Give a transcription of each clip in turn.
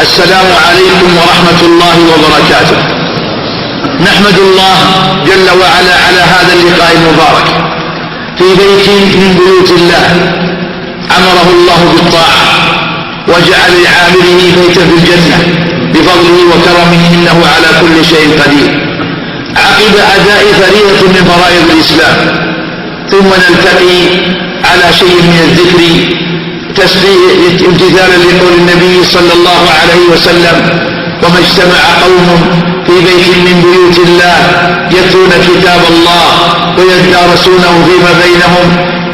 السلام عليكم ورحمة الله وبركاته. نحمد الله جل وعلا على هذا اللقاء المبارك في بيت من بيوت الله عمره الله بالطاعة وجعل لعامله بيتا في الجنة بفضله وكرمه إنه على كل شيء قدير. عقب أداء فريضة من فرائض الإسلام ثم نلتقي على شيء من الذكر امتثالا لقول النبي صلى الله عليه وسلم: وما اجتمع قوم في بيت من بيوت الله يتلون كتاب الله ويتدارسونه فيما بينهم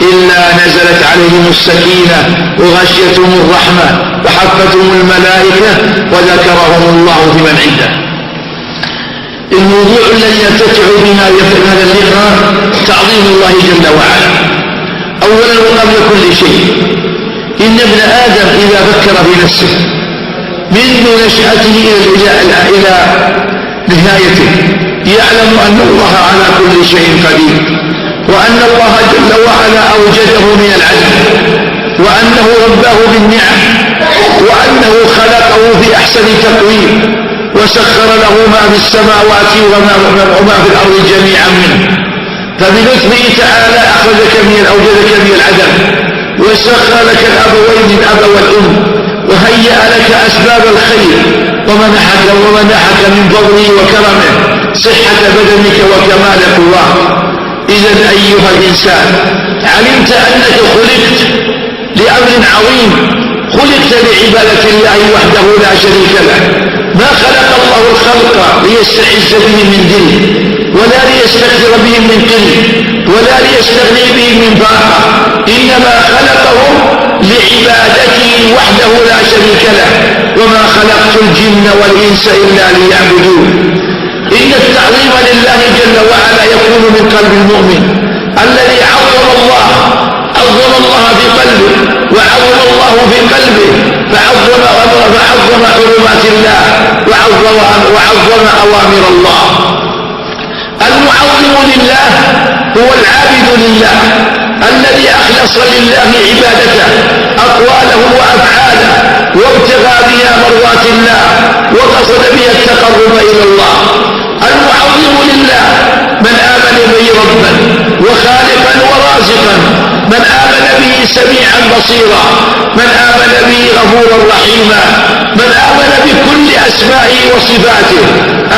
إلا نزلت عليهم السكينة وغشيتهم الرحمة وحفتهم الملائكة وذكرهم الله فيمن عنده. الموضوع الذي نفتتح بنا في هذا اللقاء تعظيم الله جل وعلا. أولا وقبل كل شيء، إن ابن آدم إذا فكر في نفسه منذ نشأته إلى نهايته يعلم أن الله على كل شيء قدير، وأن الله جل وعلا أوجده من العدم، وأنه رباه بالنعم، وأنه خلقه في أحسن تقويم، وسخر له ما في السماوات وما في الأرض جميعا منه. فبلطفه تعالى أوجدك من العدم، وسخر لك الأبوين الأب والأم، وهيأ لك أسباب الخير، ومنحك من فضله وكرمه صحة بدنك وكمال قواك. إذن أيها الإنسان، علمت أنك خلقت لأمر عظيم، خلقت لعبادة الله وحده لا شريك له. ما خلق الله الخلق ليستعز به من ذل، ولا ليستكثر بهم من قل، ولا ليستغني بهم من فاقة، إنما خلقهم لعبادته وحده لا شريك له. وما خلقت الجن والإنس إلا ليعبدون. إن التعظيم لله جل وعلا يكون من قلب المؤمن الذي عظم الله في قلبه، وعظم الله في قلبه، فعظم حرمات الله وعظم أوامر الله. المعظم لله هو العابد لله الذي أخلص لله عبادته أقواله وأفعاله، وابتغى بها مرضات الله، وقصد بها التقرب إلى الله. المعظم لله من آمن به ربا وخالقا ورازقا، من آمن به سميعا بصيرا، من آمن به غفورا رحيما، من آمن بكل أسمائه وصفاته،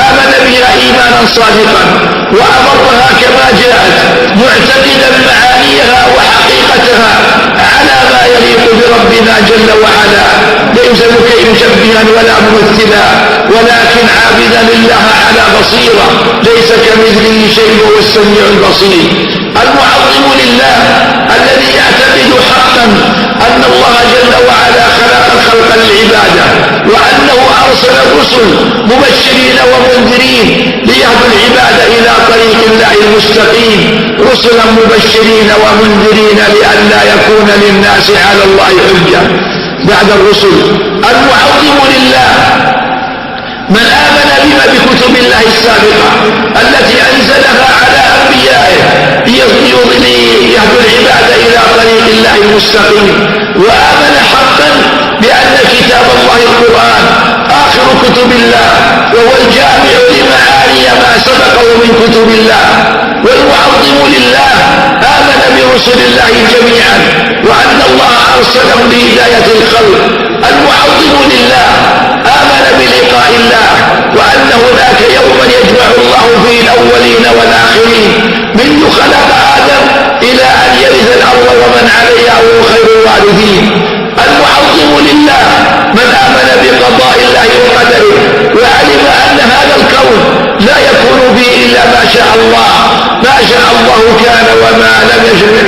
آمن بها إيمانا صادقا وأمرها كما جاءت معتقدا معانيها وحقيقتها على ما يليق بربنا جل وعلا، ليس مشبها ولا ممثلا، ولكن عابدا لله على بصيرة، ليس كمثله شيء وهو السميع البصير. المعظم لله الذي يعتقد حقا أن الله جل وعلا خلق الخلق للعبادة، وأنه أرسل الرسل مبشرين ومنذرين ليهدوا العباد إلى طريق الله المستقيم، رسلا مبشرين ومنذرين لئلا يكون للناس على الله حجة بعد الرسل. المعظم لله من آمن بكتب الله السابقة التي أنزلها على أنبيائه ليهدوا العباد إلى طريق الله المستقيم، وآمن حقا بأن كتاب الله القرآن آخر كتب الله، وهو الجامع لمعاني ما سبقه من كتب الله. والمعظم لله آمن برسل الله جميعا، وأن الله أرسلهم لهداية الخلق. المعظم لله آمن بلقاء الله، وأن هناك يوما يجمع الله فيه الأولين والآخرين منذ خلق آدم إلى أن يرث الأرض ومن عليها وهو خير الوارثين. المعظم لله من آمن بقضاء الله وقدره، وعلم أن هذا الكون لا يكون فيه إلا ما شاء الله، ما شاء الله كان وما لم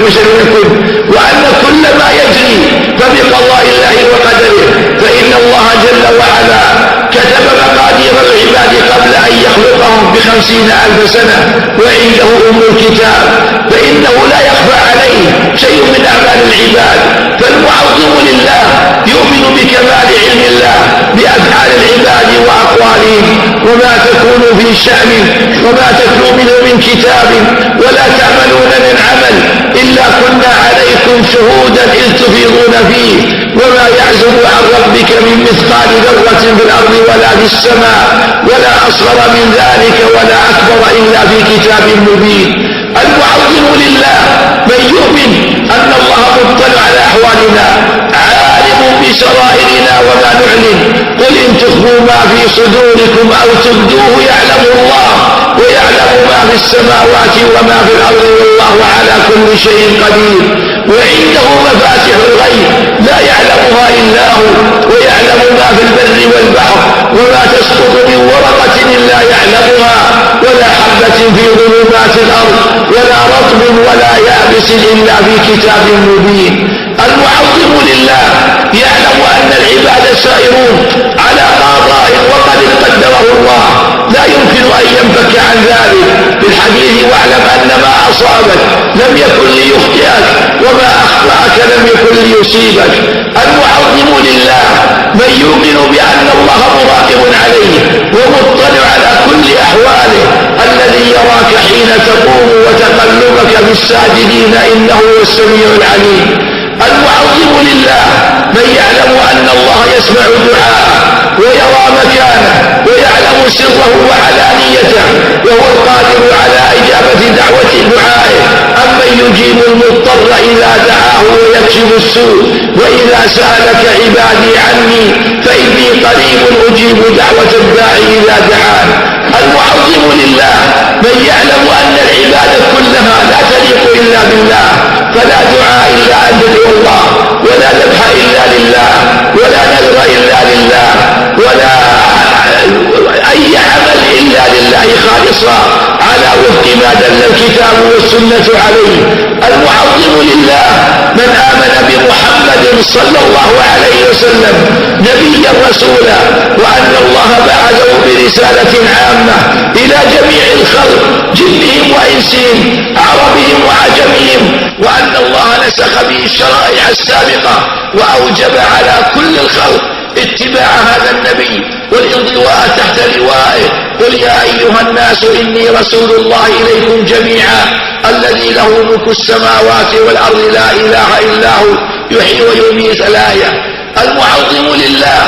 يشأ يكن، وأن كل ما يجري فبقضاء الله وقدره، فإن الله جل وعلا كتب مقادير العباد قبل أن يخلقهم ب50,000 سنة، وعنده أم الكتاب، فإنه لا يخفى عليه شيء من أعمال العباد. فالمعظم لله يؤمن بكمال علم الله بأفعال العباد وأقوالهم، وما تكون في شأن وما تتلو منه من كتاب ولا تعملون من عمل إلا كنا عليكم شهودا إذ تفيضون فيه وما يعزب عن ربك من مثقال ذرة في الأرض ولا في السماء ولا أصغر من ذلك ولا أكبر إلا في كتاب مبين. المعظم لله من يؤمن أن الله مطلع على أحوالنا عالم بسرائرنا وما نعلن. قل إن تخفوا ما في صدوركم أو تبدوه يعلمه الله ويعلم ما في السماوات وما في الأرض والله على كل شيء قدير. وعنده مفاتح الغيب لا يعلمها إلا هو ويعلم ما في البر والبحر وما تسقط من ورقة إلا يعلمها ولا حبة في ظلمات الأرض ولا رطب ولا يابس إلا في كتاب مبين. المعظم لله يعلم أن العباد سائرون على قضاء وقدر قدره الله لا يمكن أن ينفك عن ذلك. في الحديث واعلم أن ما أصابك لم يكن ليخطئك وما أخطأك لم يكن ليصيبك. المعظم لله من يؤمن بأن الله مراقب عليه ومطلع على كل أحواله الذي يراك حين تقوم وتقلبك في الساجدين إنه هو السميع العليم. المعظم لله من يعلم أن الله يسمع دعاءه ويرى مكانه ويعلم سره وعلانيته وهو القادر على إجابة دعوة دعائه. أمن يجيب المضطر إذا دعاه ويكشف السوء وإذا سألك عبادي عني فإني قريب أجيب دعوة الداعي إذا دعان. المعظم لله من يعلم أن العبادة كلها لا تليق إلا بالله فلا دعاء إلا أن تدعو الله ولا ذبح إلا لله ولا نذر إلا لله ولا أي عمل إلا لله خالصا على وفق ما دل الكتاب والسنة عليه. المعظم لله من آمن بمحمد صلى الله عليه وسلم نبيا رسولا وأن الله بعثه برسالة عامة إلى جميع الخلق جنهم وإنسهم عربهم وعجمهم وأن الله نسخ به الشرائع السابقة وأوجب على كل الخلق اتباع هذا النبي والانضواء تحت لوائه. قل يا أيها الناس إني رسول الله إليكم جميعا الذي له ملك السماوات والأرض لا إله إلا هو يحيي ويميت. الآية. المعظم لله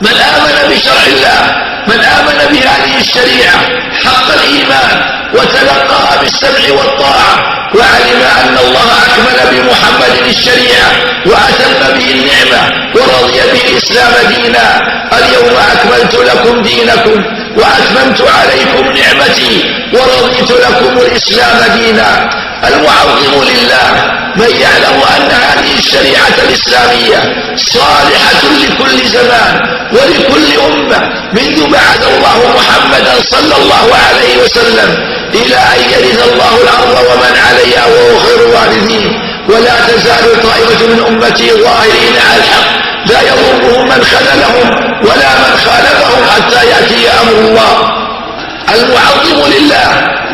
من آمن بشرع الله من آمن بهذه الشريعة حق الإيمان وتلقاها بالسمع والطاعة وعلم أن الله أكمل بمحمد الشريعة وأتم به النعمة ورضي به الإسلام دينا. اليوم أكملت لكم دينكم وأتممت عليكم نعمتي ورضيت لكم الإسلام دينا. المعظم لله من يعلم أن هذه الشريعة الإسلامية صالحة لكل زمان ولكل أمة منذ بعث الله محمدا صلى الله عليه وسلم إلى أن يرث الله الأرض ومن عليها وهو خير الوارثين. ولا تزال طائفة من أمتي ظاهرين على الحق لا يضرهم من خذلهم ولا من خالفهم حتى يأتي أمر الله. المعظم لله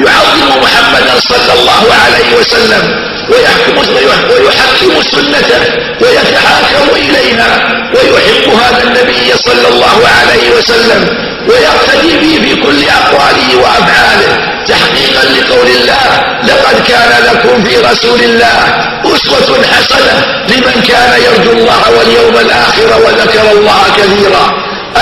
يعظم محمدا صلى الله عليه وسلم ويحكم سنته ويتحاكم إليها ويحب هذا النبي صلى الله عليه وسلم ويقتدي به في كل أقواله وأفعاله تحقيقا لقول الله لقد كان لكم في رسول الله أسوة حسنة لمن كان يرجو الله واليوم الآخر وذكر الله كثيرا.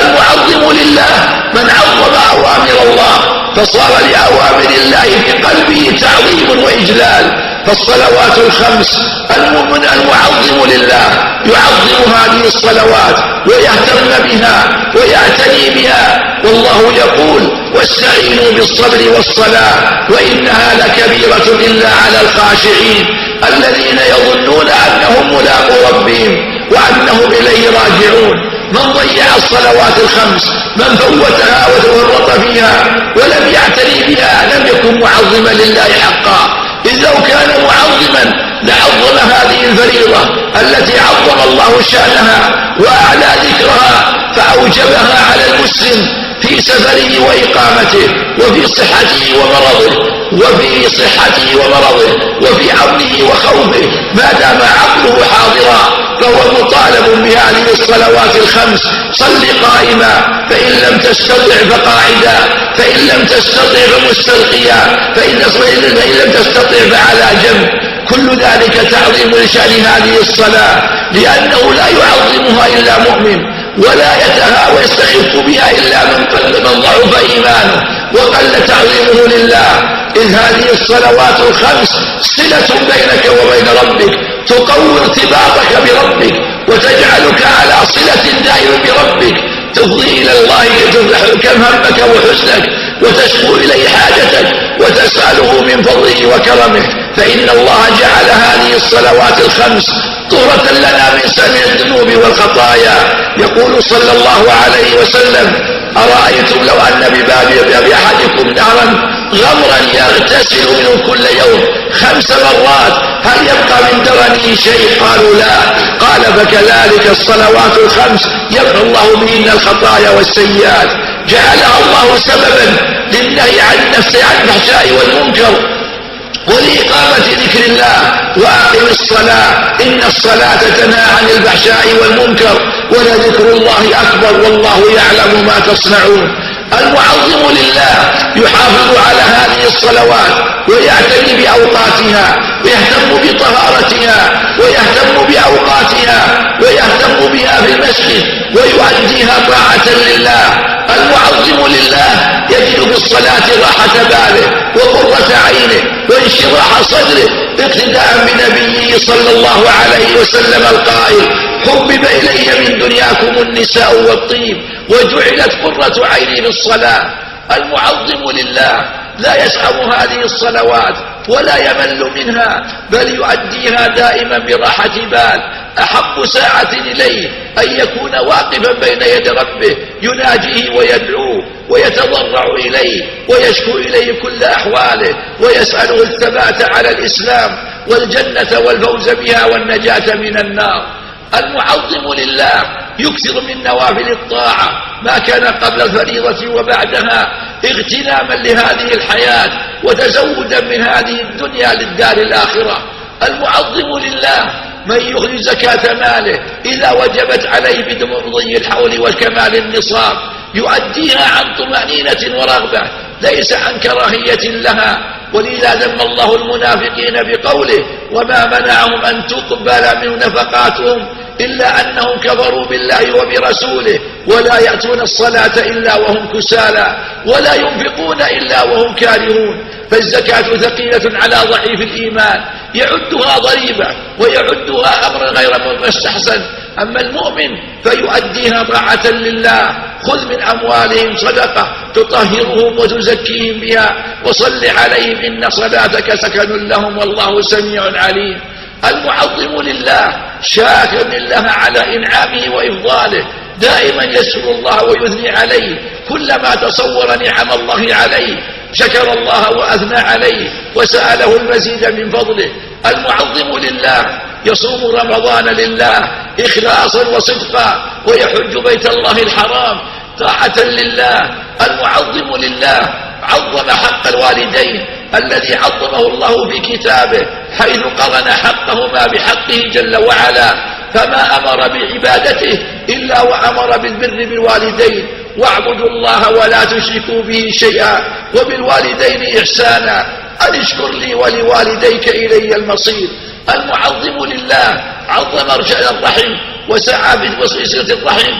المعظم لله من عظم أوامر الله فصار لأوامر الله في قلبه تعظيم وإجلال. فالصلوات الخمس المؤمن المعظم لله يعظم هذه الصلوات ويهتم بها ويعتني بها والله يقول واستعينوا بالصبر والصلاة وإنها لكبيرة إلا على الخاشعين الذين يظنون أنهم ملاقو ربهم وأنهم إليه راجعون. من ضيع الصلوات الخمس من فوتها وتورط فيها ولم يعتني بها لم يكن معظما لله حقا. إذ لو كان معظما لعظم هذه الفريضة التي عظم الله شأنها وأعلى ذكرها فأوجبها على المسلم في سفره وإقامته وفي صحته ومرضه وفي عظمه وخوفه ما دام عقله حاضرا فهو مطالب بهذه الصلوات الخمس. صل قائما، فإن لم تستطع فقاعدا، فإن لم تستطع فمستلقيا، فإن لم تستطع فعلى جنب. كل ذلك تعظيم لشأن هذه الصلاة، لأنه لا يعظمها إلا مؤمن، ولا يتهاوى ويستخف بها إلا من ضعف إيمانه وقل تعظيمه لله. إذ هذه الصلوات الخمس صلة بينك وبين ربك، تقوي ارتباطك بربك وتجعلك على صلة دائمة بربك، تفضي إلى الله كم همك وحزنك، وتشكو إليه حاجتك وتسأله من فضله وكرمه. فإن الله جعل هذه الصلوات الخمس طهرة لنا من الذنوب والخطايا. يقول صلى الله عليه وسلم: أرأيتم لو أن بباب أحدكم نهرا غمرا يغتسل منه كل يوم 5 مرات، هل يبقى من درنه شيء؟ قالوا لا. قال: فكذلك الصلوات الخمس يمحو الله بهن الخطايا والسيئات. جعلها الله سببا للنهي عن الفحشاء والمنكر ولإقامة ذكر الله. وأقم الصلاة إن الصلاة تنهى عن الفحشاء والمنكر ولذكر الله أكبر والله يعلم ما تصنعون. المعظم لله يحافظ على هذه الصلوات ويعتني بأوقاتها ويهتم بطهارتها ويهتم بأوقاتها ويهتم بها في المسجد ويؤديها طاعة لله. المعظم لله يجد في الصلاة راحة باله وقرة عينه وانشراح صدره، اقتداء بنبيه صلى الله عليه وسلم القائل: حبب إلي من دنياكم النساء والطيب وجعلت قرة عيني بالصلاة. المعظم لله لا يسعى هذه الصلوات ولا يمل منها، بل يؤديها دائما براحة بال. أحب ساعة إليه أن يكون واقفا بين يد ربه يناجيه ويدعوه ويتضرع إليه ويشكو إليه كل أحواله ويسأله الثبات على الإسلام والجنة والفوز بها والنجاة من النار. المعظم لله يكثر من نوافل الطاعة ما كان قبل الفريضة وبعدها، اغتناما لهذه الحياة وتزودا من هذه الدنيا للدار الآخرة. المعظم لله من يخرج زكاة ماله إذا وجبت عليه بمضي الحول وكمال النصاب، يؤديها عن طمأنينة ورغبة ليس عن كراهية لها. ولذا ذم الله المنافقين بقوله: وما منعهم أن تقبل من نفقاتهم إلا أنهم كفروا بالله وبرسوله ولا يأتون الصلاة إلا وهم كسالى ولا ينفقون إلا وهم كارهون. فالزكاة ثقيلة على ضعيف الإيمان، يعدها ضريبة ويعدها أمرا غير مستحسن. أما المؤمن فيؤديها طاعة لله. خذ من أموالهم صدقة تطهرهم وتزكيهم بها وصل عليهم إن صلاتك سكن لهم والله سميع عليم. المعظم لله شاكر لله على إنعامه وإفضاله، دائما يشكر الله ويثني عليه، كلما تصور نعم الله عليه شكر الله وأثنى عليه وسأله المزيد من فضله. المعظم لله يصوم رمضان لله إخلاصا وصدقا ويحج بيت الله الحرام طاعة لله. المعظم لله عظم حق الوالدين الذي عظمه الله في كتابه، حيث قرن حقهما بحقه جل وعلا، فما أمر بعبادته إلا وأمر بالبر بالوالدين: واعبدوا الله ولا تشركوا به شيئا وبالوالدين إحسانا أن اشكر لي ولوالديك إلي المصير. المعظم لله عظم رجال الرحم وسعى بصلة الرحم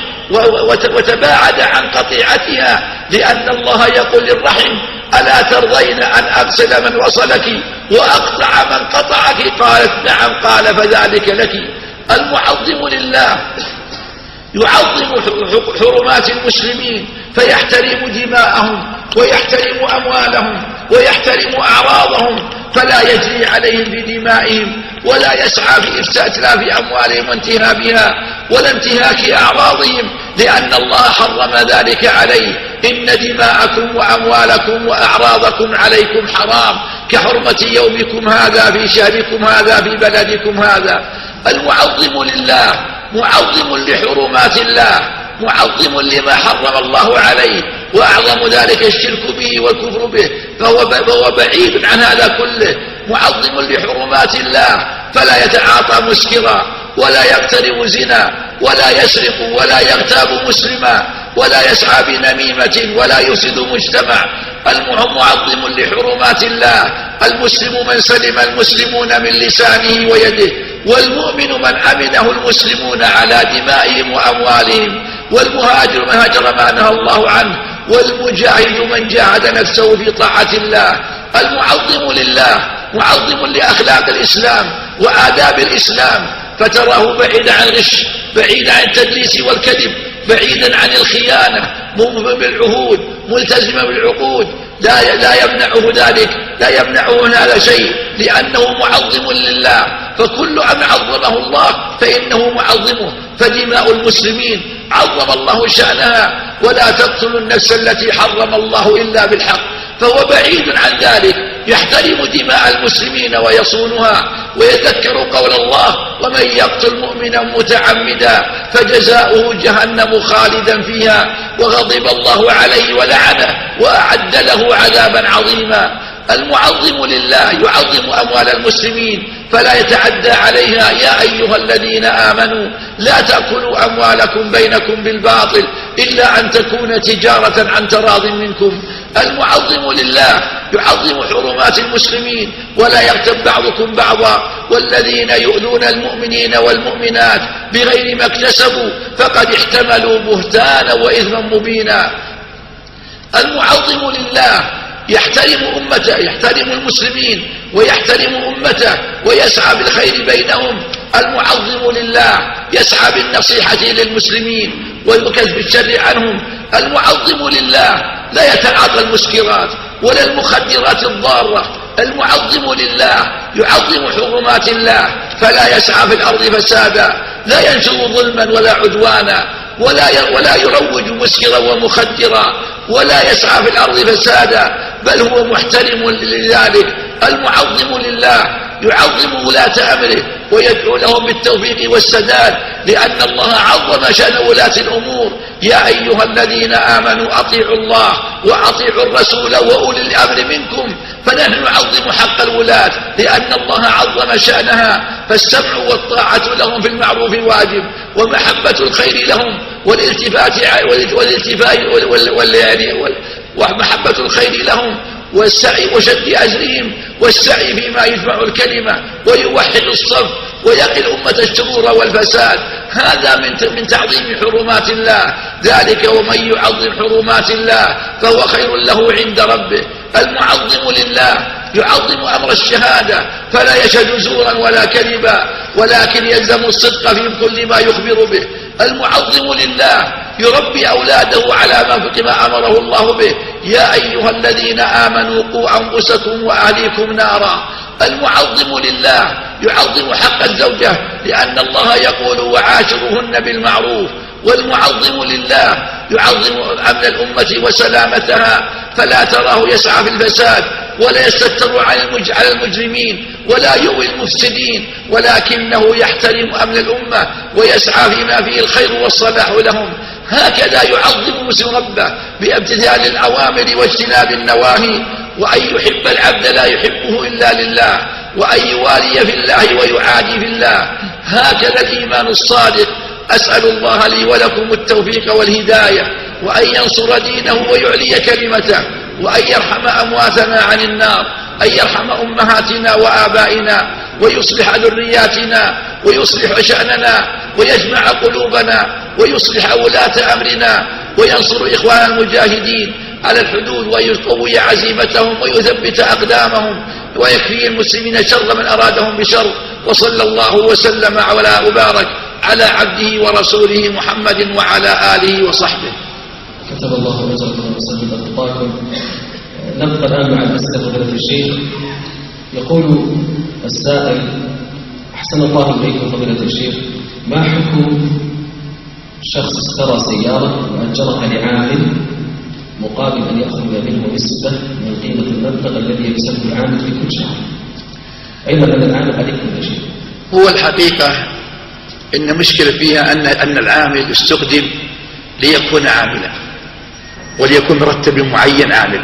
وتباعد عن قطيعتها، لأن الله يقول للرحم: ألا ترضين أن أغسل من وصلك وأقطع من قطعك؟ قالت: نعم. قال: فذلك لك. المعظم لله يعظم حرمات المسلمين فيحترم دماءهم ويحترم أموالهم ويحترم أعراضهم، فلا يجري عليهم بدمائهم ولا يسعى في إتلاف أموالهم وانتهابها ولا انتهاك أعراضهم، لأن الله حرم ذلك عليه: إن دماءكم وأموالكم وأعراضكم عليكم حرام كحرمة يومكم هذا في شهركم هذا في بلدكم هذا. المعظم لله معظم لحرمات الله، معظم لما حرم الله عليه، وأعظم ذلك الشرك به والكفر به، فهو بعيد عن هذا كله. معظم لحرمات الله فلا يتعاطى مسكرا ولا يقترب زنا ولا يسرق ولا يغتاب مسلما ولا يسعى بنميمة ولا يفسد مجتمع. المعظم لحرمات الله. المسلم من سلم المسلمون من لسانه ويده، والمؤمن من أمنه المسلمون على دمائهم وأموالهم، والمهاجر من هجر ما نهى الله عنه، والمجاهد من جاهد نفسه في طاعة الله. المعظم لله معظم لأخلاق الإسلام وآداب الإسلام، فتراه بعيدا عن الغش، بعيدا عن التدليس والكذب، بعيدا عن الخيانة، موفى بالعهود، ملتزما بالعقود، لا يمنعه ذلك، لا يمنعه من هذا شيء، لأنه معظم لله. فكل من عظمه الله فإنه معظمه. فدماء المسلمين عظم الله شأنها، ولا تقتلوا النفس التي حرم الله إلا بالحق، فهو بعيد عن ذلك، يحترم دماء المسلمين ويصونها، ويذكر قول الله: ومن يقتل مؤمنا متعمدا فجزاؤه جهنم خالدا فيها وغضب الله عليه ولعنه وأعد له عذابا عظيما. المعظم لله يعظم أموال المسلمين فلا يتعدى عليها. يا أيها الذين آمنوا لا تأكلوا أموالكم بينكم بالباطل إلا أن تكون تجارة عن تراض منكم. المعظم لله يعظم حرمات المسلمين ولا يغتب بعضكم بعضا. والذين يؤذون المؤمنين والمؤمنات بغير ما اكتسبوا فقد احتملوا بهتانا وإثما مبينا. المعظم لله يحترم أمته، يحترم المسلمين ويحترم أمته ويسعى بالخير بينهم. المعظم لله يسعى بالنصيحة للمسلمين والكف بالشر عنهم. المعظم لله لا يتعاطى المسكرات ولا المخدرات الضارة. المعظم لله يعظم حرمات الله فلا يسعى في الأرض فسادا، لا ينشر ظلما ولا عدوانا، ولا يروج مسكرا ومخدرا، ولا يسعى في الأرض فسادا، بل هو محترم لذلك. المعظم لله يعظم ولاة أمره ويدعو لهم بالتوفيق والسداد، لأن الله عظم شأن ولاة الأمور. يا أيها الذين آمنوا أطيعوا الله وأطيعوا الرسول وأولي الأمر منكم. فنحن نعظم حق الولاة لأن الله عظم شأنها، فالسمع والطاعة لهم في المعروف واجب، ومحبة الخير لهم ومحبة الخير لهم والسعي وشد أجرهم والسعي فيما يجمع الكلمة ويوحد الصف ويقي الأمة الشرور والفساد. هذا من تعظيم حرمات الله. ذلك ومن يعظم حرمات الله فهو خير له عند ربه. المعظم لله يعظم أمر الشهادة فلا يشهد زورا ولا كذبا، ولكن يلزم الصدق في كل ما يخبر به. المعظم لله يربي أولاده على ما أمره الله به. يا أيها الذين آمنوا قوا أنفسكم وأهليكم نارا. المعظم لله يعظم حق الزوجة لأن الله يقول: وعاشرهن بالمعروف. والمعظم لله يعظم أمن الأمة وسلامتها، فلا تراه يسعى في الفساد ولا يستتر على المجرمين ولا يؤوي المفسدين، ولكنه يحترم أمن الأمة ويسعى فيما فيه الخير والصلاح لهم. هكذا يعظم المسلم ربه بامتثال الأوامر واجتناب النواهي. وأن يحب العبد لا يحبه إلا لله، وأن يوالي في الله ويعادي في الله. هكذا الإيمان الصادق. أسأل الله لي ولكم التوفيق والهداية، وأن ينصر دينه ويعلي كلمته، وأن يرحم أمواتنا عن النار، أن يرحم أمهاتنا وآبائنا، ويصلح ذرياتنا، ويصلح شأننا، ويجمع قلوبنا، ويصلح ولاة أمرنا، وينصر إخوان المجاهدين على الحدود، ويقوي عزيمتهم ويثبت أقدامهم، ويكفي المسلمين شر من أرادهم بشر. وصلى الله وسلم وبارك على عبده ورسوله محمد وعلى آله وصحبه. كتب الله أجركم وسلم أخطاكم. نبقى الآن مع الأسئلة فضيلة الشيخ. يقول السائل: أحسن الله إليكم فضيلة الشيخ، ما حكم شخص اشترى سيارة وأجرها لعامل مقابل أن يأخذ منه نسبة من قيمة المبلغ الذي يكسبه العامل في كل شهر، أيضا أن العامل عليه كل شيء؟ هو الحقيقة إن مشكلة فيها أن العامل استخدم ليكون عاملا وليكون مرتب معين عامل،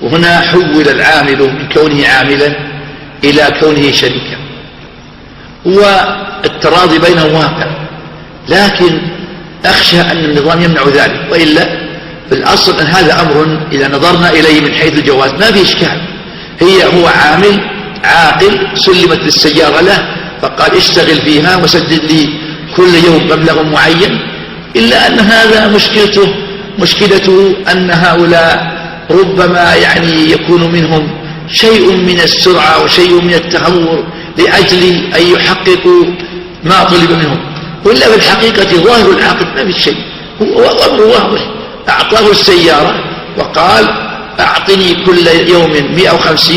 وهنا حول العامل من كونه عاملا إلى كونه شريكا، والتراضي بينهم واقع، لكن أخشى أن النظام يمنع ذلك، وإلا في الأصل أن هذا أمر إذا نظرنا إليه من حيث الجواز ما في إشكال. هو عامل عاقل سلمت للسيارة له فقال اشتغل فيها وسدد لي كل يوم مبلغ معين، إلا أن هذا مشكلته أن هؤلاء ربما يعني يكون منهم شيء من السرعة وشيء من التهور لأجل أن يحققوا ما طلب منهم، وإلا في الحقيقة ظاهر العقد ما في شيء، هو أمر واضح. أعطاه السيارة وقال أعطني كل يوم 150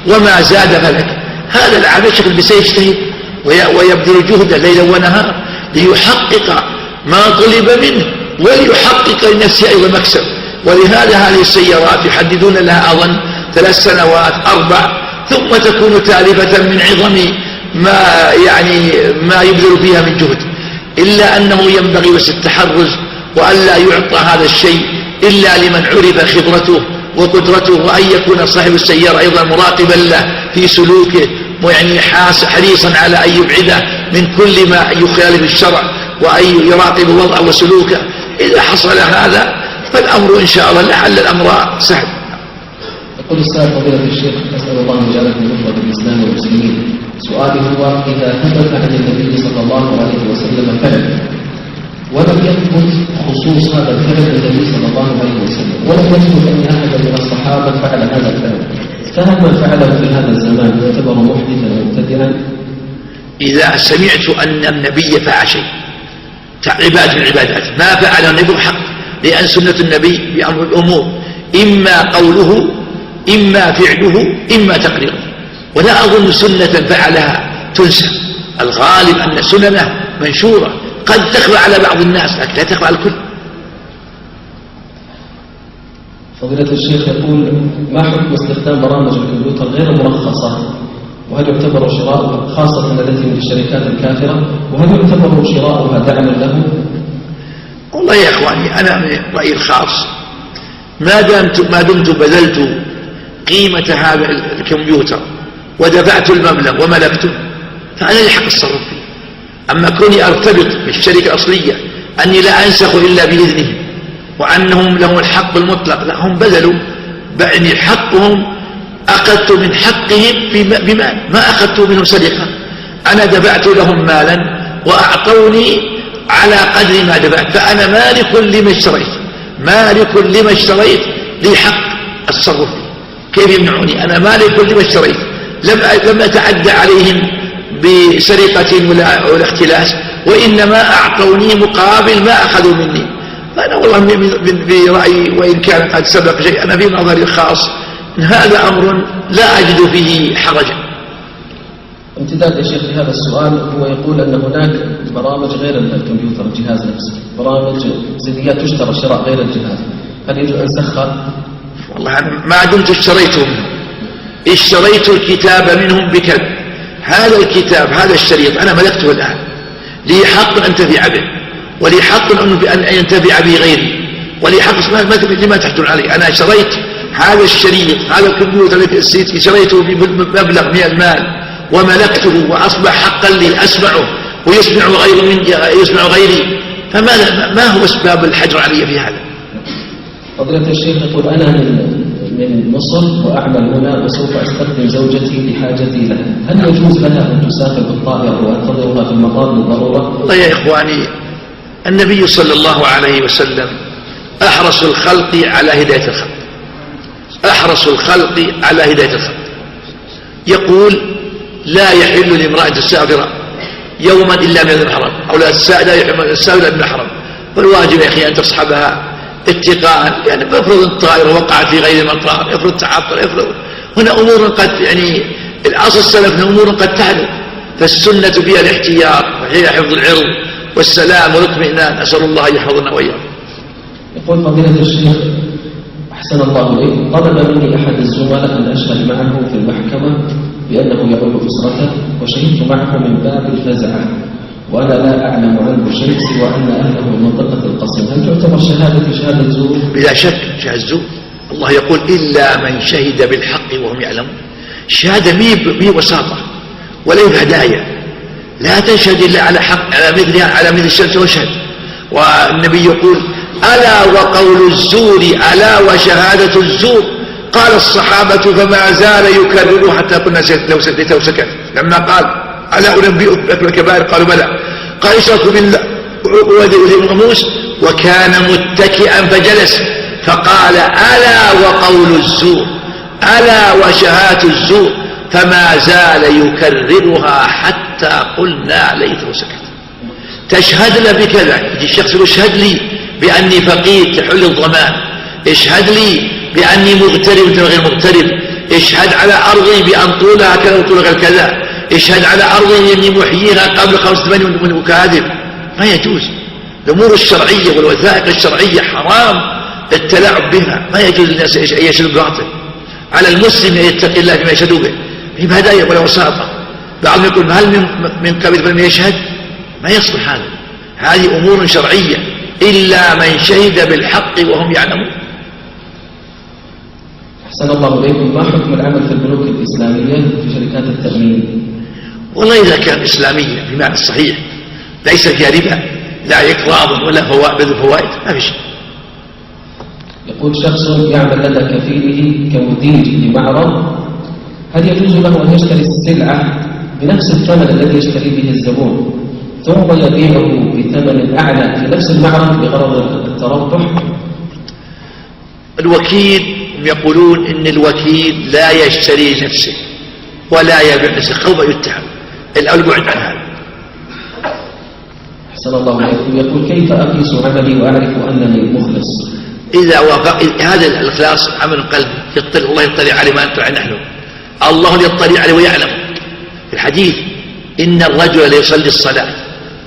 وما زاد فلك. هذا العامل شكل سيجتهد ويبذل جهدا ليلا ونهارا ليحقق ما طلب منه وليحقق لنفسه أيضا مكسب. ولهذا هذه السيارات يحددون لها أظن 3 سنوات 4 ثم تكون تالفة من عظم ما يبذل فيها من جهد، إلا أنه ينبغي بس التحرز وألا يعطى هذا الشيء إلا لمن عرف خبرته وقدرته، وأن يكون صاحب السيارة أيضا مراقبا له في سلوكه ويعني حريصا على أن يبعده من كل ما يخالف الشرع وأن يراقب وضعه وسلوكه. إذا حصل هذا فالأمر إن شاء الله لعل الأمر سهل. يقول السائل فضيلة الشيخ أسأل الله أن يجعلكم من أخوة الإسلام والمسلمين، سؤالي هو إذا ثبت عن النبي صلى الله عليه وسلم فعل ولم يثبت خصوص هذا الفعل للنبي صلى الله عليه وسلم، ولم يثبت أن أحدا من الصحابة فعل هذا الفعل، فهل من فعله في هذا الزمان يعتبر محدثا مبتدعا؟ إذا سمعت أن النبي فعل شيء عبادة من العبادات ما فعله النبي بحق، لأن سنة النبي بأمر الأمور إما قوله إما فعله إما تقريره، ولا أظن سنة فعلها تنسى. الغالب أن سننه منشورة قد تخفى على بعض الناس لكن لا تخفى على الكل. فضيلة الشيخ يقول ما حكم استخدام برامج الكمبيوتر غير مرخصة، وهل يعتبر شراؤها خاصة التي من الشركات الكافرة، وهل يعتبر شراؤها دعما له؟ والله يا إخواني أنا من رأيي الخاص ما دمت بذلت قيمة هذا الكمبيوتر ودفعت المبلغ وملكته فأنا لي حق التصرف فيه. أما كوني أرتبط بالشركة الأصلية أني لا أنسخ إلا بإذنهم وأنهم لهم الحق المطلق، لا هم بذلوا بأني حقهم أخذت من حقهم بمال ما أخذت منهم سرقة، أنا دفعت لهم مالا وأعطوني على قدر ما دفعت، فأنا مالك لما اشتريت لي حق التصرف فيه. كيف يمنعوني؟ أنا مالك لما اشتريت، لم أتعدى عليهم بسرقة ولا اختلاس، وإنما أعطوني مقابل ما أخذوا مني. فأنا والله برأيي وإن كان قد سبق شيء أنا في نظري الخاص هذا أمر لا أجد فيه حرجا. امتداد يا شيخ لهذا السؤال، هو يقول أن هناك برامج غير الكمبيوتر الجهاز نفسه، برامج زيديات تشترى شراء غير الجهاز، هل يجوز أن سخر؟ والله أنا ما دمت اشتريت الكتاب منهم بكذب، هذا الكتاب هذا الشريط أنا ملكته الآن، لي حق أن أنتفع به ولي حق أن ينتفع به غيري ولي حق لما تحتل علي. أنا شريت هذا الشريط هذا الكمبيوتر الذي شريته بمبلغ من المال وملكته وأصبح حقا لي أسمعه ويسمع غيري، ما هو أسباب الحجر علي في هذا؟ فضيلة الشيخ يقول أنا من مصر وأعمل هنا وسوف أستخدم زوجتي لحاجتي لها، هل يجوز لها أن تسافر بالطائرة وأنتظرها في المطار للضرورة؟ والله يا إخواني النبي صلى الله عليه وسلم أحرص الخلق على هداية الخلق، يقول لا يحل لامرأة تسافر يوما إلا من الحرم، أو لا يحل السافر من الحرم، فالواجب يا أخي أن تصحبها اتقاء، يعني افرض الطائرة وقعت في غير المطار، افرض تعطل، هنا أمور قد الأصل السلف أمور قد تحدث، فالسنة فيها الاحتياط وهي حفظ العرض والسلام والاطمئنان، أسأل الله أن يحفظنا وإياكم. يقول فضيلة الشيخ أحسن الله إليك، طلب مني أحد الزملاء أن أشهد معه في المحكمة بأنه يعول أسرته، وشهدت معه من باب الفزعة وأنا لا أعلم عنه شيء سوى أن أهله من منطقة القصيم، هل تعتبر شهادة زور؟ بلا شك شهادة زور. الله يقول إلا من شهد بالحق وهم يعلمون. الشهادة مي وساطة ولا هدايا، لا تشهد إلا على حق، على مثل الشمس واشهد. والنبي يقول ألا وقول الزور ألا وشهادة الزور. قال الصحابة فما زال يكرره حتى قلنا لو سكت. لما قال ألا أنبئك بالكبائر قالوا بلى. قال اشركوا بالله وذي الغموس، وكان متكئا فجلس فقال ألا وقول الزور ألا وشهادة الزور، فما زال يكررها حتى قلنا ليته سكت. تشهد لنا بكذا، يجي الشخص يشهد لي بأني فقير تحل الضمان، اشهد لي بأني مغترب أنت غير مغترب، اشهد على أرضي بأن طولها كذا وطولها كذا، اشهد على أرضي أني محييها قبل 85 وكاذب. ما يجوز. الأمور الشرعية والوثائق الشرعية حرام التلاعب بها، ما يجوز للناس أن يشهدوا باطل. على المسلم أن يتقي الله فيما يشهدوا به، هي بهدايا ولا وساطة. بعضهم يقول هل من قبل من يشهد؟ ما يصلح هذا. هذه أمور شرعية إلا من شهد بالحق وهم يعلمون. أحسن الله إليكم، ما حكم العمل في البنوك الإسلامية في شركات التأمين؟ والله إذا كان إسلامية بمعنى الصحيح ليس فيها ربا لا إقراض ولا فوائد ما في شيء. يقول شخص يعمل لدى كفيله كمدير لمعرض، هل يجوز له أن يشتري السلعة بنفس الثمن الذي يشتري به الزبون ثم يبيعه بثمن أعلى في نفس المعرض بغرض التربح؟ الوكيل يقولون إن الوكيل لا يشتري نفسه ولا يبيع نفسه، خوف يتهم. الأول بعد عن هذا. أحسن الله عليكم. يقول كيف أقيس عملي وأعرف أنني مخلص؟ إذا وافق هذا الإخلاص عمل قلبي يطلع الله يطلع عليه ما نطلع نحن، الله يطلع عليه ويعلم. في الحديث إن الرجل ليصلي الصلاة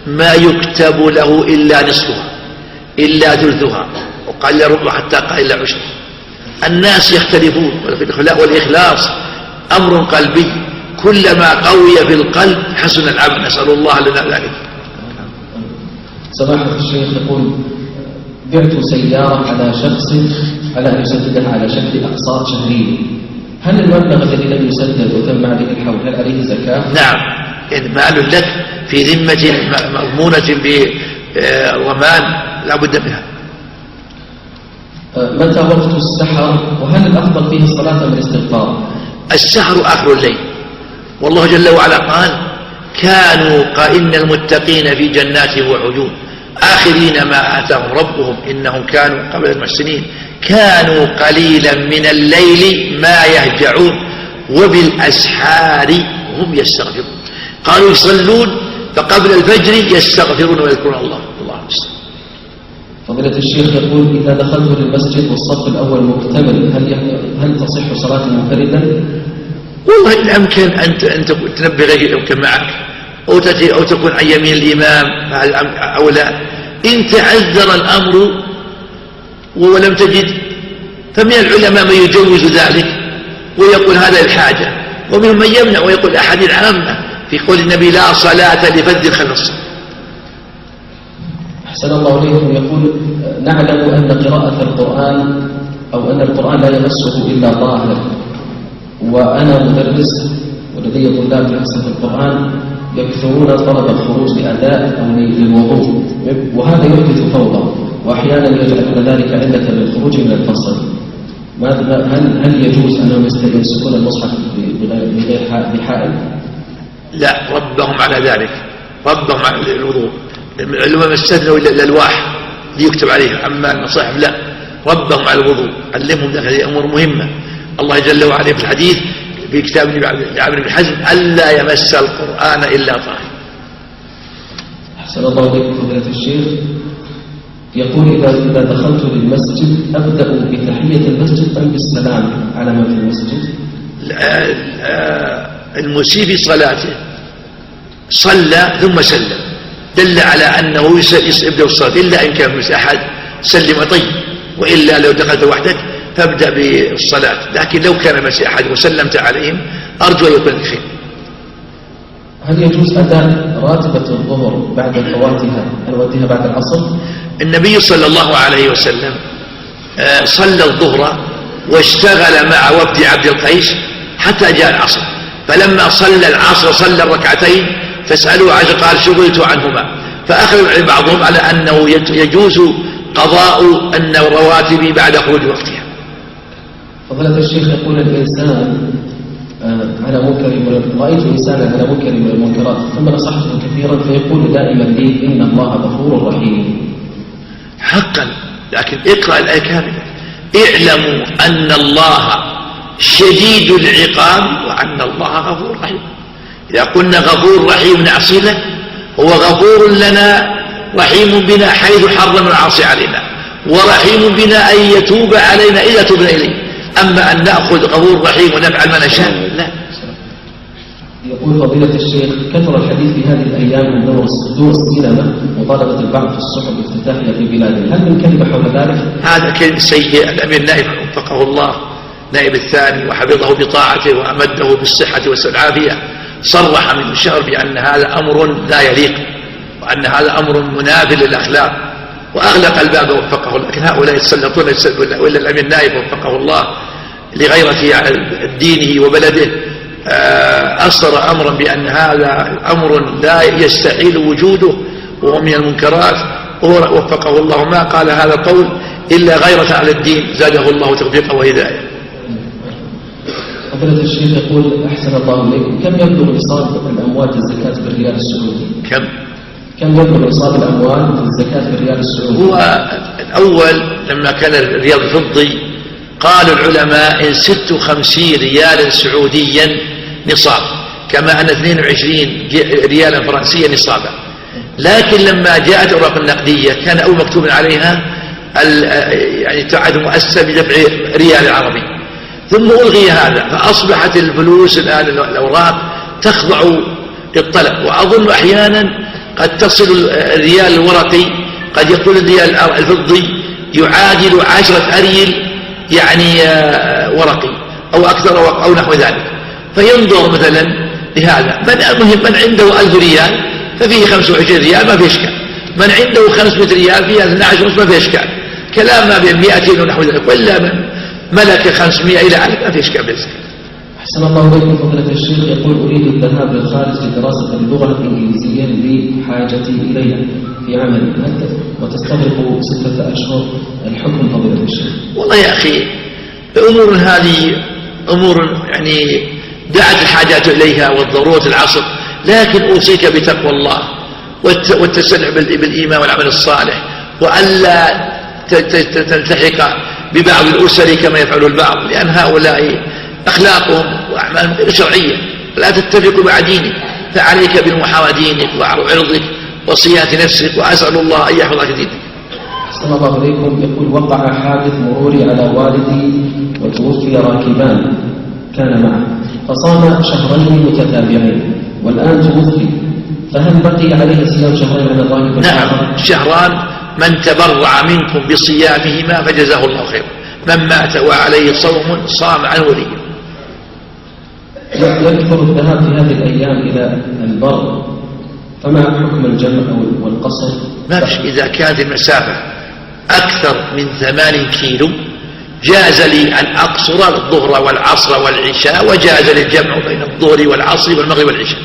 ما يكتب له إلا نصفها إلا ثلثها، وقال لا ربع حتى قال إلا عشر. الناس يختلفون، والإخلاص أمر قلبي، كلما قوي في القلب حسن العمل. نسأل الله لنا ذلك. سماحة الشيخ يقول بعت سيارة على شخص على أن يسددها على شكل أقساط شهرية، هل المبلغ الذي لم يسدد وتم عليه الحول هل عليه زكاة؟ نعم، يعني مال لك في ذمة مضمونة بضمان لا بد منها. متى وقت السحر وهل الأفضل فيه الصلاة أم الاستغفار؟ السحر آخر الليل، والله جل وعلا قال كانوا إن المتقين في جنات وعيون آخرين ما آتاهم ربهم إنهم كانوا قبل المحسنين كانوا قليلا من الليل ما يهجعون وبالأسحار هم يستغفرون. قالوا يصلون فقبل الفجر يستغفرون ويذكرون الله. الله المستعان. فضيلة الشيخ يقول إذا دخلت للمسجد والصف الأول مكتمل هل تصح صلاة منفردا؟ والله إن أمكن أن تنبه غيرك يمكن معك أو تكون عن يمين الإمام أو لا. إن تعذر الأمر ولم تجد فمن العلماء من يجوز ذلك ويقول هذا الحاجة، ومنهم من يمنع ويقول أحاديث عامة في قول النبي لا صلاة لفذ خلف الصف. أحسن الله إليكم. يقول نعلم أن قراءة القرآن أو أن القرآن لا يمسه إلا طاهر، وأنا مدرس ولدي طلاب في حصة القرآن يكثرون طلب الخروج لأداء أو للوضوء، وهذا يحدث فوضى وأحيانا يجعلون ذلك علة للخروج من الفصل. هل يجوز أنهم يمسكون المصحف بحائل؟ لا، ربهم على ذلك، ربهم على الوضوء. العلماء استثنوا إلا الألواح ليكتب عليها، أما المصاحف لا، ربهم على الوضوء. علمهم ذلك، هذه أمور مهمة. الله جل وعلا في الحديث في كتاب عمرو بن حزم ألا يمس القرآن إلا طاهر. أحسن الله إليكم فضيلة الشيخ. يقول إذا دخلت للمسجد أبدأ بتحية المسجد أم بالسلام على ما في المسجد؟ المسيء في صلاته صلى ثم سلم دل على أنه يبدأ الصلاة، إلا إن كان في أحد سلم طيب، وإلا لو دخلت وحدك فابدأ بالصلاة. لكن لو كان مسيء أحد وسلمت عليهم أرجو أن يكون بخير. هل يجوز أداء راتبة الظهر بعد فواتها نوديها بعد العصر؟ النبي صلى الله عليه وسلم صلى الظهر واشتغل مع وفد عبد القيس حتى جاء العصر، فلما صلى العصر صلى الركعتين فاسألوا عائشة قال شغلت عنهما. فأخذ بعضهم على أنه يجوز قضاء أن الرواتب بعد خروج وقتها. فضيلة الشيخ يقول الإنسان على منكر، رأيت إنسانا على منكر من المنكرات ثم نصحته كثيرا فيقول دائما لي إن الله غفور رحيم. حقا، لكن اقرأ الآية كاملة. اعلموا أن الله شديد العقاب وأن الله غفور رحيم. إذا قلنا غفور رحيم نعصي له، هو غفور لنا رحيم بنا حيث حرم العاصي علينا، ورحيم بنا أن يتوب علينا إذا تبنا إليه. أما أن نأخذ غفور رحيم ونفعل ما نشاء لا. يقول فضيلة الشيخ كثر الحديث في هذه الأيام من دور السينما وطلبة البعض في الصحف الافتتاحية في بلادنا، هل من كلمة حول ذلك؟ هذا كلمة سيء. الأمير نائب وفقه الله نائب الثاني وحفظه بطاعته وأمده بالصحة والعافية صرح من الشهر بأن هذا أمر لا يليق وأن هذا أمر منافي للأخلاق، وأغلق الباب وفقه الله. لكن هؤلاء يتسلطون وإلا الأمير نائب وفقه الله لغيرته على دينه وبلده أصدر أمرا بأن هذا أمر لا يستحيل وجوده وهو من المنكرات، ووفقه الله ما قال هذا القول إلا غيرة على الدين زاده الله توفيقا وهداية. فضيلة الشيخ يقول أحسن الله إليكم كم يبلغ نصاب الأموال في الزكاة في الريال السعودي؟ كم يبلغ نصاب الأموال في الزكاة في الريال السعودي؟ هو الأول لما كان الريال الفضي قال العلماء إن 56 ريالا سعوديا نصاب، كما أن 22 ريالا فرنسيا نصابا. لكن لما جاءت الأوراق النقدية كان أول مكتوب عليها يعني تعد مؤسسة بدفع ريال عربي، ثم ألغي هذا فأصبحت الفلوس الآن الأوراق تخضع للطلب. وأظن أحيانا قد تصل الريال الورقي قد يكون الريال الفضي يعادل 10 أريل يعني ورقي أو أكثر أو نحو ذلك. فينظر مثلا لهذا من عنده 1000 ريال ففيه 25 ريال ما فيه إشكال، من عنده 500 ريال فيه 12 ما فيه إشكال، كلام ما بين 200 ونحو ذلك، ولا من ملك 500 إلى 1000 ما فيه إشكال بالإسكال. أحسن الله إليكم فضيلة الشيخ يقول أريد الذهاب للخارج لدراسة اللغة الإنجليزية لحاجتي إليها في عملي وتستغرق 6 أشهر، الحكم فضيلة الشيخ؟ والله يا أخي الأمور هذه أمور يعني دعت الحاجات إليها والضرورة العصر، لكن أوصيك بتقوى الله والتسلح بالإيمان والعمل الصالح، وألا تلتحق ببعض الأسر كما يفعل البعض، لأن هؤلاء أخلاقهم وأعمالهم غير شرعية، لا تتفق مع دينك، فعليك بالمحاوى دينك وعرضك وصيانة نفسك، وأسأل الله أن يحفظك دينك. أحسن الله إليكم يقول وقع حادث مروري على والدي وتوفي راكبان كان معه فصام شهرين متتابعين والآن توفي، فهل بقي عليه صيام شهرين من الراكب؟ نعم، شهران من تبرع منكم بصيامهما فجزاه الله خيرا، من مات وعليه صوم صام عن وليه. يكثر الذهاب في هذه الأيام إلى البر، فما حكم الجمع والقصر؟ ما فيش، إذا كانت المسافة أكثر من 8 كيلو جاز لي أن أقصر الظهر والعصر والعشاء، وجاز لي الجمع بين الظهر والعصر والمغرب والعشاء.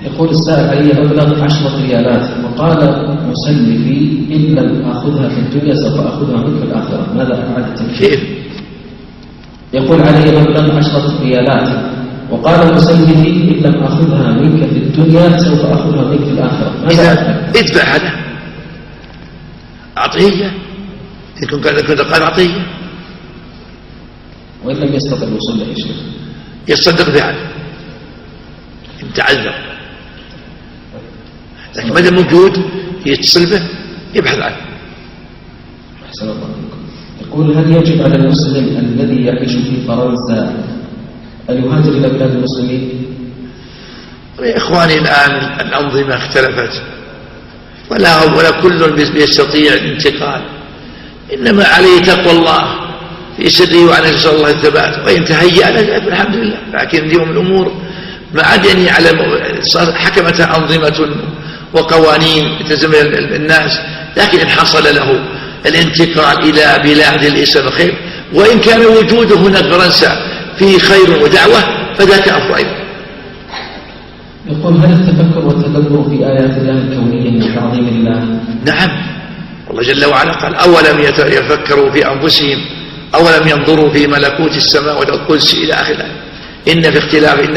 يقول السائل علي مبلغ 10 ريالات وقال مسلفي إن لم أخذها في الدنيا سوف أخذها منك في الآخرة، ماذا أفعل التكفير؟ يقول علي مبلغ 10 ريالات وقال مسلفي إن لم أخذها منك في الدنيا سوف أخذها منك في الآخرة، ماذا أفعل؟ ادفع هذا، أعطيه، إن كنت قال أعطيه، وإن لم يستطع الوصول له شيء يصدق بهذا إن تعذر، لكن ما دام موجود يتصل به يبحث عنه. أحسن الله عليكم. يقول هل يجب على المسلم الذي يعيش في فرنسا أن يهاجر إلى بلاد المسلمين؟ يا إخواني الآن الأنظمة اختلفت ولا كل يستطيع الانتقال، إنما عليه تقوى الله في سره وعلى نسأل الله الثبات، وإن تهيأ له الحمد لله. لكن اليوم الأمور ما عاد يعني على حكمتها أنظمة وقوانين تلزم الناس، لكن إن حصل له الانتقال إلى بلاد الإسلام خير، وإن كان وجوده هنا في فرنسا فيه خير ودعوة فذاك أفضل أيضا. يقول هل التفكر والتدبر في آيات الله الكونية من تعظيم الله؟ نعم، الله جل وعلا قال أولم يتفكروا في أنفسهم أولم ينظروا في ملكوت السماوات والكرسي إلى آخر الآية. إن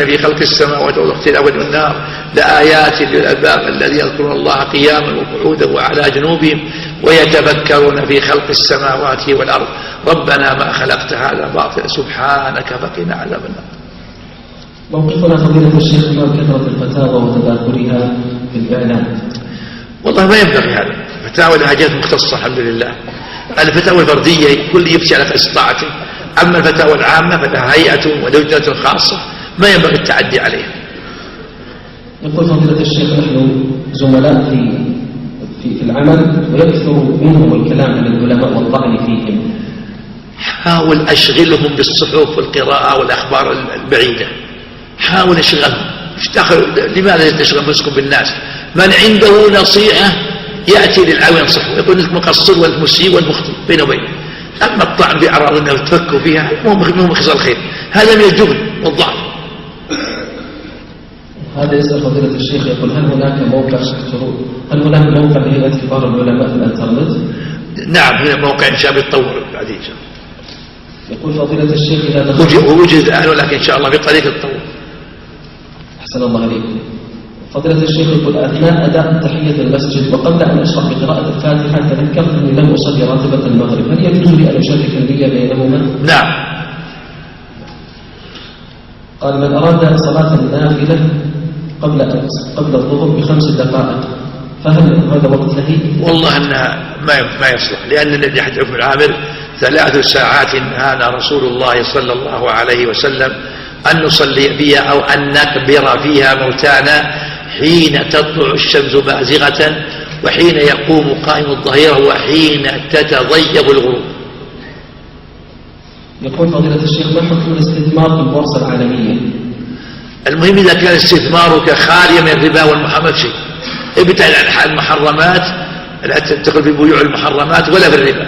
في خلق السماوات واختلاف الليل والنهار لآيات للألباب الذين يذكرون الله قياما وقعودا وعلى جنوبهم ويتفكرون في خلق السماوات والأرض ربنا ما خلقت هذا باطلا سبحانك فقنا عذاب النار. موقفنا فضيلة الشيخ من كثرة الفتاوى وتداخلها في الإعلام؟ والله ما ينبغي هذا، فتاوى الحاجات مختصة الحمد لله. الفتاوى الفردية كل يفتي على استطاعته، أما الفتاوى العامة فلها هيئة ولجنة خاصة ما ينبغي التعدي عليها. يقول فضيلة الشيخ نحن زملاء في العمل ويكثر منهم الكلام عن العلماء والطعن فيهم. حاول أشغلهم بالصحف والقراءة والأخبار البعيدة، حاول أشغلهم. لماذا تشغل نفسكم بالناس؟ من عنده نصيحة يأتي للعون ينصحه، يقول أنت مقصر وأنت مسيء وأنت مخطئ بينه وبينه. أما الطعن بأعراض أنه تفكوا فيها مو من خصال الخير، هذا من الجبن والضعف. هذا يسأل فضيلة الشيخ يقول هل هناك موقع لهيئة كبار العلماء في الانترنت؟ نعم، هنا موقع إن شاء الله يتطور بعدين إن شاء الله. يقول فضيلة الشيخ إذا وجد الآن ولكن إن شاء الله بطريقة التطور. أحسن الله عليكم. فضيلة الشيخ يقول أثناء أداء تحية المسجد وقبل أن أشرح بقراءة الفاتحة تذكرت أني لم أصلي راتبة المغرب، هل يجوز لي أن أشارك النية بينهما؟ نعم. قال من أراد صلاة النافلة قبل الظهر ب5 دقائق فهل هذا وقت له؟ والله أنها ما يصلح، لأن الذي حدث ابن عامر 3 ساعات نهانا رسول الله صلى الله عليه وسلم أن نصلي فيها أو أن نكبر فيها موتانا حين تطلع الشمس بازغة وحين يقوم قائم الظهيرة وحين تتضيق الغروب. يقول فضيلة الشيخ ما حكم الاستثمار في البورصة العالمية؟ المهم إذا كان استثمارك خاليا من الربا والمحرمات شيء، ابتعد عن المحرمات، لا تدخل في بيوع المحرمات ولا في الربا.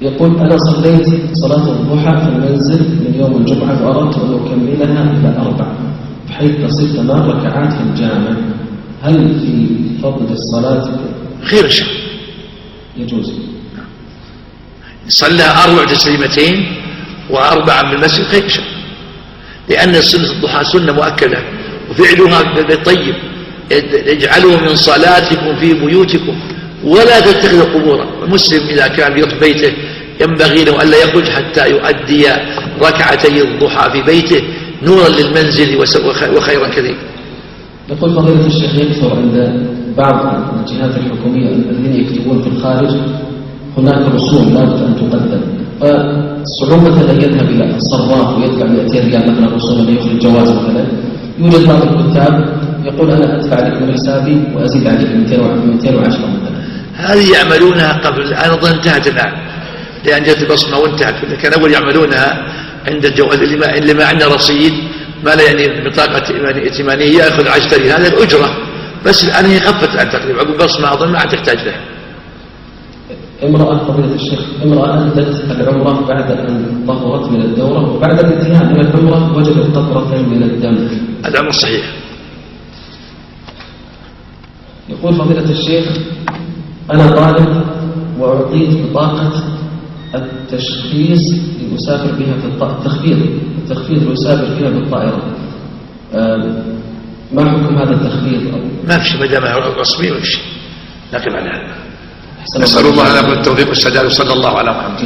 يقول أنا صليت صلاة الضحى في المنزل من يوم الجمعة وأردت أن أكملها إلى 4 بحيث تصل 8 ركعات في الجامع، هل في فضل الصلاة خير شيء؟ يجوز. صلى 4 تسليمتين و4 من المسجد خير شيء، لأن سنة الضحى سنة مؤكدة وفعلها بالطيب. اجعلوا من صلاتكم في بيوتكم ولا تتخذوا قبورا. المسلم إذا كان يروح بيته ينبغي له ألا يخرج حتى يؤدي ركعتي الضحى في بيته نورا للمنزل وخيرا كثيرا. يقول فضيلة الشيخ يكثر عند بعض الجهات الحكومية الذين يكتبون في الخارج هناك رسوم لابد أن تقدم، فصعوبة أن يذهب إلى الصراف ويدفع 200 ريال مثلا رسوم أن يخرج جواز مثلا. يوجد بعض الكتاب يقول أنا أدفع لك من حسابي وأزيد عليك 210 مثلا. هذه يعملونها قبل، أنا أظن انتهت الآن لأن جت البصمة وانتهت. كان أول يعملونها عند الجواز اللي ما عنده رصيد ما لا يعني بطاقة ائتمانية يأخذ 10 ريال، هذا الأجرة بس. الآن هي خفت عن تقريبا عقب بصمة أظن ما عاد تحتاج لها. امرأة فضيلة الشيخ، امرأة أدت العمرة بعد أن طهرت من الدورة وبعد الانتهاء من العمرة وجدت قطرة من الدم. الأمر صحيح. يقول فضيلة الشيخ أنا طالب وأعطيت بطاقة التشخيص لأسافر بها في التخفيض لأسافر بها بالطائرة، ما حكم هذا التخفيض؟ ما في شيء ما دام رسمي ولا شيء، لكن على هذا نسأل الله لنا التوفيق والسداد وصلى الله على محمد.